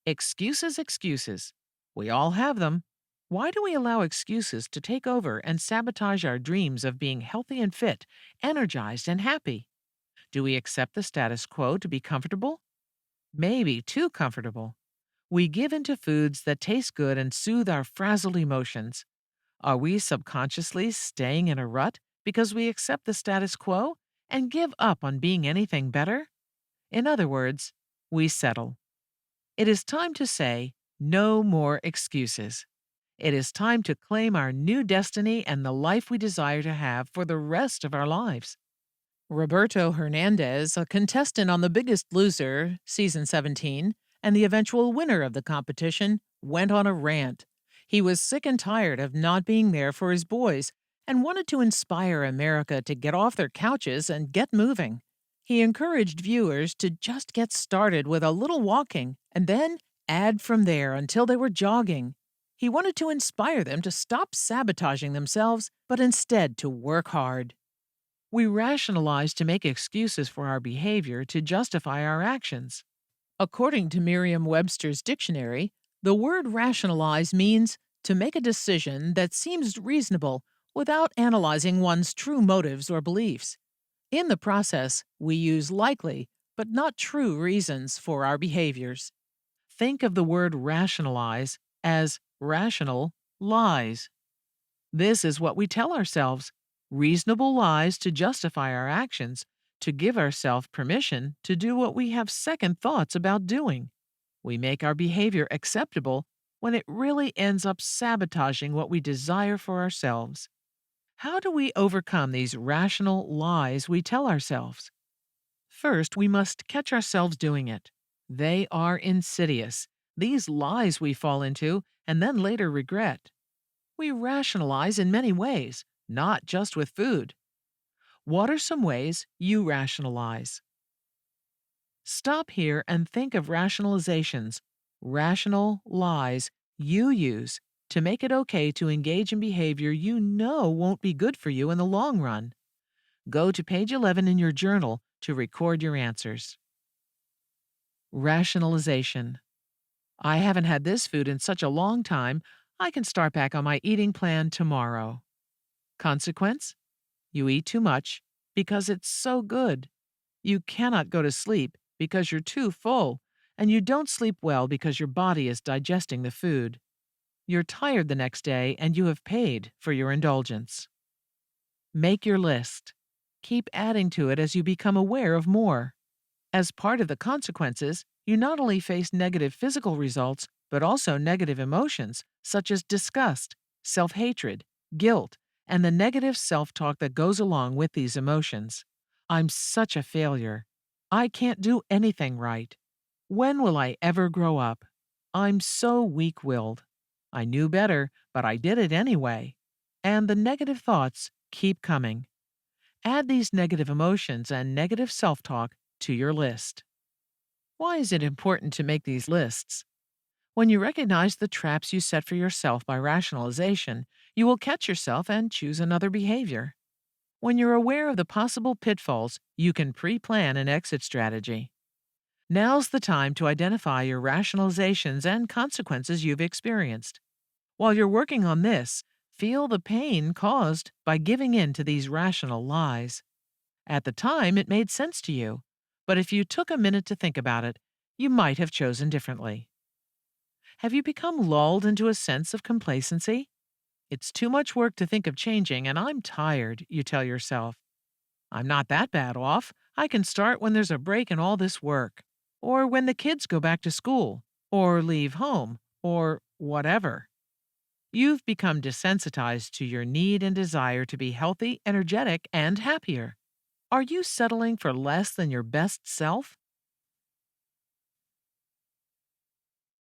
Excuses, excuses. We all have them. Why do we allow excuses to take over and sabotage our dreams of being healthy and fit, energized and happy? Do we accept the status quo to be comfortable? Maybe too comfortable. We give in to foods that taste good and soothe our frazzled emotions. Are we subconsciously staying in a rut because we accept the status quo and give up on being anything better? In other words, we settle. It is time to say, no more excuses. It is time to claim our new destiny and the life we desire to have for the rest of our lives. Roberto Hernandez, a contestant on The Biggest Loser, season 17, and the eventual winner of the competition, went on a rant. He was sick and tired of not being there for his boys and wanted to inspire America to get off their couches and get moving. He encouraged viewers to just get started with a little walking and then add from there until they were jogging. He wanted to inspire them to stop sabotaging themselves, but instead to work hard. We rationalize to make excuses for our behavior to justify our actions. According to Merriam Webster's dictionary, the word rationalize means to make a decision that seems reasonable without analyzing one's true motives or beliefs. In the process, we use likely, but not true reasons for our behaviors. Think of the word rationalize as rational lies. This is what we tell ourselves, reasonable lies to justify our actions, to give ourselves permission to do what we have second thoughts about doing. We make our behavior acceptable when it really ends up sabotaging what we desire for ourselves. How do we overcome these rational lies we tell ourselves? First, we must catch ourselves doing it. They are insidious, these lies we fall into and then later regret. We rationalize in many ways, not just with food. What are some ways you rationalize? Stop here and think of rationalizations, rational lies you use to make it okay to engage in behavior you know won't be good for you in the long run. Go to page 11 in your journal to record your answers. Rationalization. I haven't had this food in such a long time, I can start back on my eating plan tomorrow. Consequence? You eat too much because it's so good. You cannot go to sleep because you're too full, and you don't sleep well because your body is digesting the food. You're tired the next day and you have paid for your indulgence. Make your list. Keep adding to it as you become aware of more. As part of the consequences, you not only face negative physical results, but also negative emotions such as disgust, self-hatred, guilt, and the negative self-talk that goes along with these emotions. I'm such a failure. I can't do anything right. When will I ever grow up? I'm so weak-willed. I knew better, but I did it anyway. And the negative thoughts keep coming. Add these negative emotions and negative self-talk to your list. Why is it important to make these lists? When you recognize the traps you set for yourself by rationalization, you will catch yourself and choose another behavior. When you're aware of the possible pitfalls, you can pre-plan an exit strategy. Now's the time to identify your rationalizations and consequences you've experienced. While you're working on this, feel the pain caused by giving in to these rational lies. At the time, it made sense to you, but if you took a minute to think about it, you might have chosen differently. Have you become lulled into a sense of complacency? It's too much work to think of changing, and I'm tired, you tell yourself. I'm not that bad off. I can start when there's a break in all this work, or when the kids go back to school, or leave home, or whatever. You've become desensitized to your need and desire to be healthy, energetic, and happier. Are you settling for less than your best self?